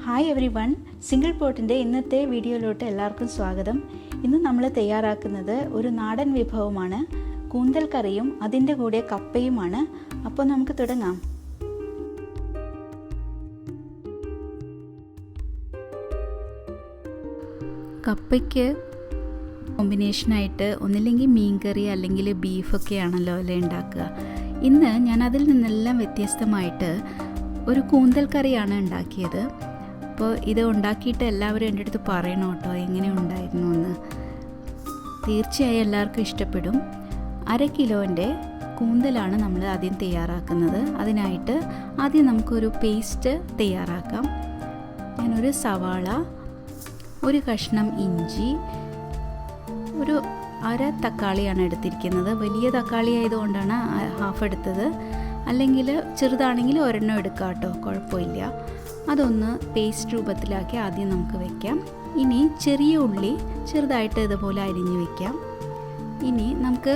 Hi every one, single പോട്ടിൻ്റെ ഇന്നത്തെ വീഡിയോയിലോട്ട് എല്ലാവർക്കും സ്വാഗതം. ഇന്ന് നമ്മൾ തയ്യാറാക്കുന്നത് ഒരു നാടൻ വിഭവമാണ്. കൂന്തൽ കറിയും അതിൻ്റെ കൂടെ കപ്പയുമാണ്. അപ്പോൾ നമുക്ക് തുടങ്ങാം. കപ്പയ്ക്ക് കോമ്പിനേഷനായിട്ട് ഒന്നില്ലെങ്കിൽ മീൻ കറി അല്ലെങ്കിൽ ബീഫൊക്കെ ആണല്ലോ അല്ലേ ഉണ്ടാക്കുക. ഇന്ന് ഞാൻ അതിൽ നിന്നെല്ലാം വ്യത്യസ്തമായിട്ട് ഒരു കൂന്തൽ കറിയാണ് ഉണ്ടാക്കിയത്. അപ്പോൾ ഇത് ഉണ്ടാക്കിയിട്ട് എല്ലാവരും എൻ്റെ അടുത്ത് പറയണം കേട്ടോ, എങ്ങനെ ഉണ്ടായിരുന്നു എന്ന്. തീർച്ചയായും എല്ലാവർക്കും ഇഷ്ടപ്പെടും. 1/2 കിലോൻ്റെ കൂന്തലാണ് നമ്മൾ ആദ്യം തയ്യാറാക്കുന്നത്. അതിനായിട്ട് ആദ്യം നമുക്കൊരു പേസ്റ്റ് തയ്യാറാക്കാം. ഞാനൊരു സവാള, ഒരു കഷ്ണം ഇഞ്ചി, ഒരു 1/2 തക്കാളിയാണ് എടുത്തിരിക്കുന്നത്. വലിയ തക്കാളി ആയതുകൊണ്ടാണ് ഹാഫ് എടുത്തത്. അല്ലെങ്കിൽ ചെറുതാണെങ്കിൽ ഒരെണ്ണം എടുക്കാം കേട്ടോ, കുഴപ്പമില്ല. അതൊന്ന് പേസ്റ്റ് രൂപത്തിലാക്കി ആദ്യം നമുക്ക് വയ്ക്കാം. ഇനി ചെറിയ ഉള്ളി ചെറുതായിട്ട് ഇതുപോലെ അരിഞ്ഞ് വയ്ക്കാം. ഇനി നമുക്ക്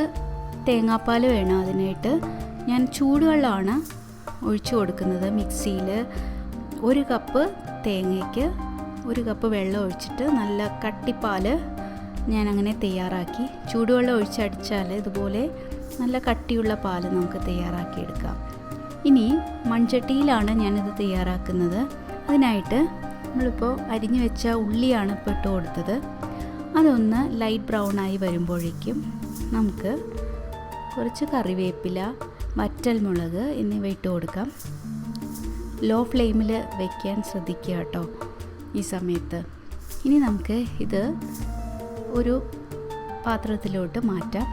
തേങ്ങാപ്പാൽ വേണം. അതിനായിട്ട് ഞാൻ ചൂടുവെള്ളമാണ് ഒഴിച്ചു കൊടുക്കുന്നത്. മിക്സിയിൽ 1 കപ്പ് തേങ്ങയ്ക്ക് 1 കപ്പ് വെള്ളം ഒഴിച്ചിട്ട് നല്ല കട്ടിപ്പാൽ ഞാനങ്ങനെ തയ്യാറാക്കി. ചൂടുവെള്ളം ഒഴിച്ചടിച്ചാൽ ഇതുപോലെ നല്ല കട്ടിയുള്ള പാൽ നമുക്ക് തയ്യാറാക്കിയെടുക്കാം. ഇനി മൺചട്ടിയിലാണ് ഞാനിത് തയ്യാറാക്കുന്നത്. അതിനായിട്ട് നമ്മളിപ്പോൾ അരിഞ്ഞു വെച്ച ഉള്ളിയാണ് ഇപ്പോൾ ഇട്ട് കൊടുത്തത്. അതൊന്ന് ലൈറ്റ് ബ്രൗൺ ആയി വരുമ്പോഴേക്കും നമുക്ക് കുറച്ച് കറിവേപ്പില, വറ്റൽമുളക് എന്നിവ ഇട്ട് കൊടുക്കാം. ലോ ഫ്ലെയിമിൽ വയ്ക്കാൻ ശ്രദ്ധിക്കുക കേട്ടോ ഈ സമയത്ത്. ഇനി നമുക്ക് ഇത് ഒരു പാത്രത്തിലോട്ട് മാറ്റാം.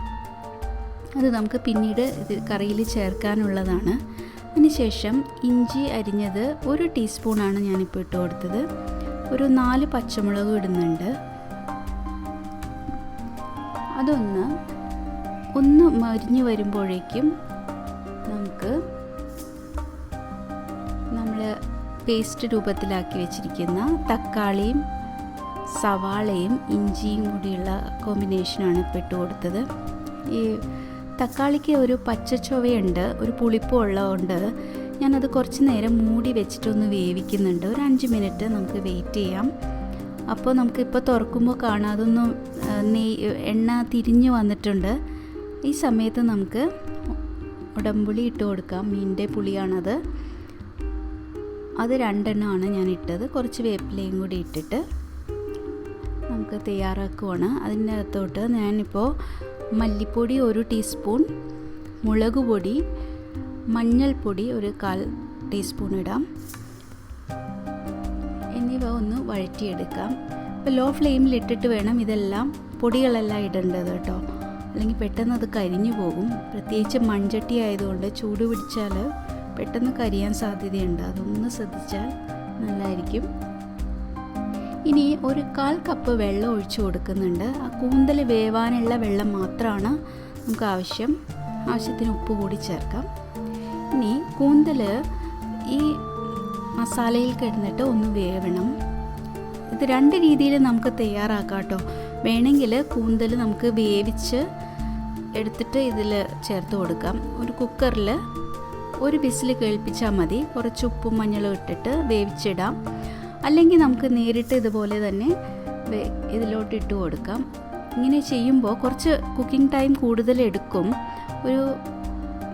അത് നമുക്ക് പിന്നീട് ഇത് കറിയിൽ ചേർക്കാനുള്ളതാണ്. അതിനുശേഷം ഇഞ്ചി അരിഞ്ഞത് 1 ടീസ്പൂണാണ് ഞാനിപ്പോൾ ഇട്ട് കൊടുത്തത്. ഒരു 4 പച്ചമുളക് ഇടുന്നുണ്ട്. അതൊന്ന് മരിഞ്ഞ് വരുമ്പോഴേക്കും നമുക്ക് നമ്മൾ പേസ്റ്റ് രൂപത്തിലാക്കി വെച്ചിരിക്കുന്ന തക്കാളിയും സവാളയും ഇഞ്ചിയും കൂടിയുള്ള കോമ്പിനേഷനാണ് ഇപ്പോൾ ഇട്ട് കൊടുത്തത്. ഈ തക്കാളിക്ക് ഒരു പച്ചച്ചുവയുണ്ട്, ഒരു പുളിപ്പ് ഉള്ളതുകൊണ്ട് ഞാനത് കുറച്ച് നേരം മൂടി വെച്ചിട്ടൊന്ന് വേവിക്കുന്നുണ്ട്. ഒരു 5 മിനിറ്റ് നമുക്ക് വെയിറ്റ് ചെയ്യാം. അപ്പോൾ നമുക്കിപ്പോൾ തുറക്കുമ്പോൾ കാണാം അതൊന്നും എണ്ണ തിരിഞ്ഞ് വന്നിട്ടുണ്ട്. ഈ സമയത്ത് നമുക്ക് ഉടമ്പുളി ഇട്ട് കൊടുക്കാം. മീനിൻ്റെ പുളിയാണത്. അത് 2 എണ്ണമാണ് ഞാൻ ഇട്ടത്. കുറച്ച് വേപ്പിലയും കൂടി ഇട്ടിട്ട് നമുക്ക് തയ്യാറാക്കുവാണ്. അതിൻ്റെ അകത്തോട്ട് ഞാനിപ്പോൾ മല്ലിപ്പൊടി 1 ടീസ്പൂൺ, മുളക് പൊടി, മഞ്ഞൾപ്പൊടി ഒരു 1/4 ടീസ്പൂൺ ഇടാം. എന്നിവ ഒന്ന് വഴറ്റിയെടുക്കാം. ഇപ്പോൾ ലോ ഫ്ലെയിമിൽ ഇട്ടിട്ട് വേണം ഇതെല്ലാം പൊടികളെല്ലാം ഇടേണ്ടത് കേട്ടോ, അല്ലെങ്കിൽ പെട്ടെന്ന് അത് കരിഞ്ഞു പോകും. പ്രത്യേകിച്ച് മൺചട്ടി ആയതുകൊണ്ട് ചൂട് പിടിച്ചാൽ പെട്ടെന്ന് കരിയാൻ സാധ്യതയുണ്ട്. അതൊന്ന് ശ്രദ്ധിച്ചാൽ നല്ലതായിരിക്കും. ഇനി ഒരു 1/4 കപ്പ് വെള്ളം ഒഴിച്ചു കൊടുക്കുന്നുണ്ട്. ആ കൂന്തൽ വേവാനുള്ള വെള്ളം മാത്രമാണ് നമുക്ക് ആവശ്യത്തിന് ഉപ്പ് കൂടി ചേർക്കാം. ഇനി കൂന്തൽ ഈ മസാലയിൽ കിടന്നിട്ട് ഒന്ന് വേവണം. ഇത് 2 രീതിയിൽ നമുക്ക് തയ്യാറാക്കാം കേട്ടോ. വേണമെങ്കിൽ കൂന്തൽ നമുക്ക് വേവിച്ച് എടുത്തിട്ട് ഇതിൽ ചേർത്ത് കൊടുക്കാം. ഒരു കുക്കറിൽ 1 വിസിൽ കേൾപ്പിച്ചാൽ മതി. കുറച്ച് ഉപ്പും മഞ്ഞളും ഇട്ടിട്ട് വേവിച്ചിടാം. അല്ലെങ്കിൽ നമുക്ക് നേരിട്ട് ഇതുപോലെ തന്നെ ഇതിലോട്ട് ഇട്ട് കൊടുക്കാം. ഇങ്ങനെ ചെയ്യുമ്പോൾ കുറച്ച് കുക്കിംഗ് ടൈം കൂടുതൽ എടുക്കും. ഒരു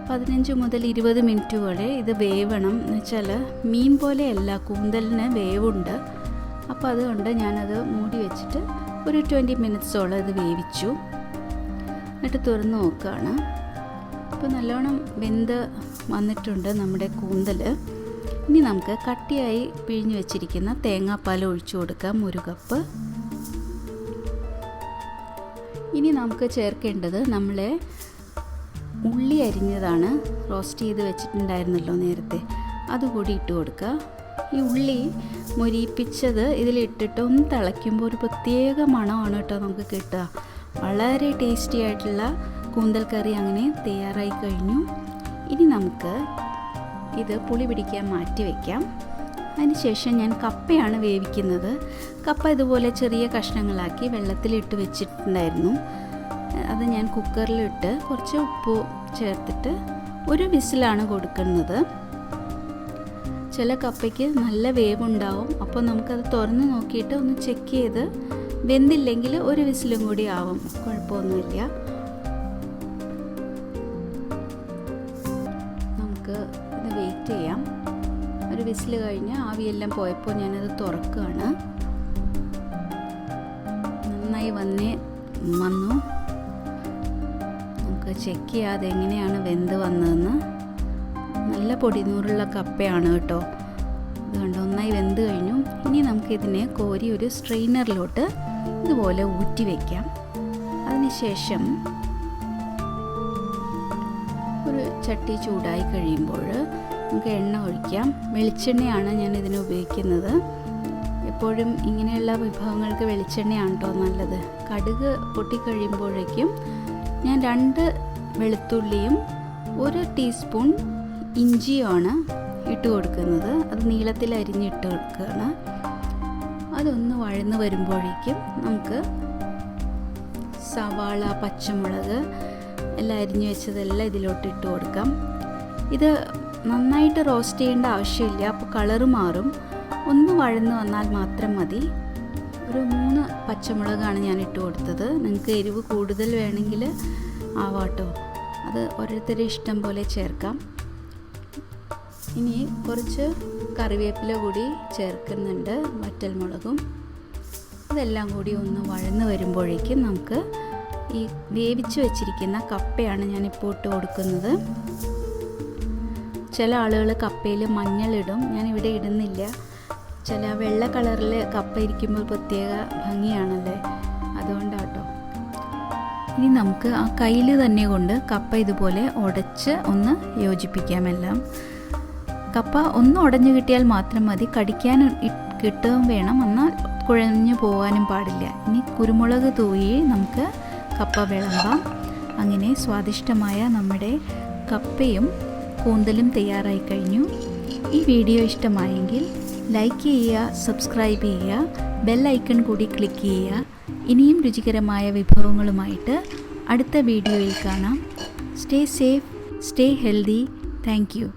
15 മുതൽ 20 മിനിറ്റ് വരെ ഇത് വേവണം. എന്ന് വെച്ചാൽ മീൻ പോലെയല്ല, കൂന്തലിന് വേവുണ്ട്. അപ്പോൾ അതുകൊണ്ട് ഞാനത് മൂടി വെച്ചിട്ട് ഒരു 20 മിനിറ്റ്സോളം ഇത് വേവിച്ചു. എന്നിട്ട് തുറന്ന് നോക്കുകയാണ്. ഇപ്പോൾ നല്ലോണം വെന്ത് വന്നിട്ടുണ്ട് നമ്മുടെ കൂന്തൽ. ഇനി നമുക്ക് കട്ടിയായി പിഴിഞ്ഞ് വെച്ചിരിക്കുന്ന തേങ്ങാപ്പാൽ ഒഴിച്ചു കൊടുക്കാം, 1 കപ്പ്. ഇനി നമുക്ക് ചേർക്കേണ്ടത് നമ്മളെ ഉള്ളി അരിഞ്ഞതാണ്. റോസ്റ്റ് ചെയ്ത് വെച്ചിട്ടുണ്ടായിരുന്നല്ലോ നേരത്തെ, അതുകൂടി ഇട്ട് കൊടുക്കുക. ഈ ഉള്ളി മൊരിയിപ്പിച്ചത് ഇതിലിട്ടിട്ട് ഒന്ന് തിളയ്ക്കുമ്പോൾ ഒരു പ്രത്യേക മണമാണ് കേട്ടോ നമുക്ക് കിട്ടുക. വളരെ ടേസ്റ്റി ആയിട്ടുള്ള കൂന്തൽ കറി അങ്ങനെ തയ്യാറായി കഴിഞ്ഞു. ഇനി നമുക്ക് ഇത് പുളി പിടിക്കാൻ മാറ്റി വയ്ക്കാം. അതിനുശേഷം ഞാൻ കപ്പയാണ് വേവിക്കുന്നത്. കപ്പ ഇതുപോലെ ചെറിയ കഷ്ണങ്ങളാക്കി വെള്ളത്തിലിട്ട് വെച്ചിട്ടുണ്ടായിരുന്നു. അത് ഞാൻ കുക്കറിലിട്ട് കുറച്ച് ഉപ്പ് ചേർത്തിട്ട് 1 വിസിലാണ് കൊടുക്കുന്നത്. ചില കപ്പയ്ക്ക് നല്ല വേവുണ്ടാവും. അപ്പോൾ നമുക്കത് തുറന്ന് നോക്കിയിട്ട് ഒന്ന് ചെക്ക് ചെയ്ത് വെന്തില്ലെങ്കിൽ ഒരു വിസിലും കൂടി ആവും, കുഴപ്പമൊന്നുമില്ല. നമുക്ക് ഇത് വെയിറ്റ് ചെയ്യാം. ഒരു വിസിൽ കഴിഞ്ഞ് ആവിയെല്ലാം പോയപ്പോൾ ഞാനത് തുറക്കുകയാണ്. നന്നായി വന്നു. നമുക്ക് ചെക്ക് ചെയ്യാതെ എങ്ങനെയാണ് വെന്ത് വന്നതെന്ന്. നല്ല പൊടിനൂറുള്ള കപ്പയാണ് കേട്ടോ. അതുകൊണ്ട് നന്നായി വെന്ത് കഴിഞ്ഞു. ഇനി നമുക്കിതിനെ കോരി ഒരു സ്ട്രെയിനറിലോട്ട് ഇതുപോലെ ഊറ്റി വയ്ക്കാം. അതിനുശേഷം ഒരു ചട്ടി ചൂടായി കഴിയുമ്പോൾ നമുക്ക് എണ്ണ ഒഴിക്കാം. വെളിച്ചെണ്ണയാണ് ഞാൻ ഇതിന് ഉപയോഗിക്കുന്നത്. എപ്പോഴും ഇങ്ങനെയുള്ള വിഭവങ്ങൾക്ക് വെളിച്ചെണ്ണയാണ് കേട്ടോ നല്ലത്. കടുക് പൊട്ടിക്കഴിയുമ്പോഴേക്കും ഞാൻ 2 വെളുത്തുള്ളിയും 1 ടീസ്പൂൺ ഇഞ്ചിയുമാണ് ഇട്ട് കൊടുക്കുന്നത്. അത് നീളത്തിൽ അരിഞ്ഞിട്ട് കൊടുക്കുകയാണ്. അതൊന്ന് വഴന്ന് വരുമ്പോഴേക്കും നമുക്ക് സവാള, പച്ചമുളക് എല്ലാം അരിഞ്ഞു വെച്ചതെല്ലാം ഇതിലോട്ട് ഇട്ട് കൊടുക്കാം. ഇത് നന്നായിട്ട് റോസ്റ്റ് ചെയ്യേണ്ട ആവശ്യമില്ല, അപ്പോൾ കളറ് മാറും. ഒന്ന് വഴന്ന് വന്നാൽ മാത്രം മതി. ഒരു 3 പച്ചമുളകാണ് ഞാൻ ഇട്ട് കൊടുത്തത്. നിങ്ങൾക്ക് എരിവ് കൂടുതൽ വേണമെങ്കിൽ ആവാട്ടോ, അത് ഓരോരുത്തരുടെ ഇഷ്ടം പോലെ ചേർക്കാം. ഇനി കുറച്ച് കറിവേപ്പില കൂടി ചേർക്കുന്നുണ്ട്, വറ്റൽമുളകും. ഇതെല്ലാം കൂടി ഒന്ന് വഴന്ന് വരുമ്പോഴേക്കും നമുക്ക് ഈ വേവിച്ച് വെച്ചിരിക്കുന്ന കപ്പയാണ് ഞാനിപ്പോൾ ഇട്ട് കൊടുക്കുന്നത്. ചില ആളുകൾ കപ്പയിൽ മഞ്ഞളിടും, ഞാനിവിടെ ഇടുന്നില്ല. ചില വെള്ള കളറിൽ കപ്പ ഇരിക്കുമ്പോൾ പ്രത്യേക ഭംഗിയാണല്ലേ, അതുകൊണ്ടാട്ടോ. ഇനി നമുക്ക് ആ കയ്യിൽ തന്നെ കൊണ്ട് കപ്പ ഇതുപോലെ ഉടച്ച് ഒന്ന് യോജിപ്പിക്കാമെല്ലാം. കപ്പ ഒന്ന് ഉടഞ്ഞു കിട്ടിയാൽ മാത്രം മതി, കടിക്കാൻ കിട്ടുകയും വേണം, എന്നാൽ കുഴഞ്ഞു പോകാനും പാടില്ല. ഇനി കുരുമുളക് തൂയി നമുക്ക് കപ്പ വിളമ്പാം. അങ്ങനെ സ്വാദിഷ്ടമായ നമ്മുടെ കപ്പയും കൂന്തലും തയ്യാറായി കഴിഞ്ഞു. ഈ വീഡിയോ ഇഷ്ടമായെങ്കിൽ ലൈക്ക് ചെയ്യുക, സബ്സ്ക്രൈബ് ചെയ്യുക, ബെൽ ഐക്കൺ കൂടി ക്ലിക്ക് ചെയ്യുക. ഇനിയും രുചികരമായ വിഭവങ്ങളുമായിട്ട് അടുത്ത വീഡിയോയിൽ കാണാം. Stay safe, stay healthy. Thank you.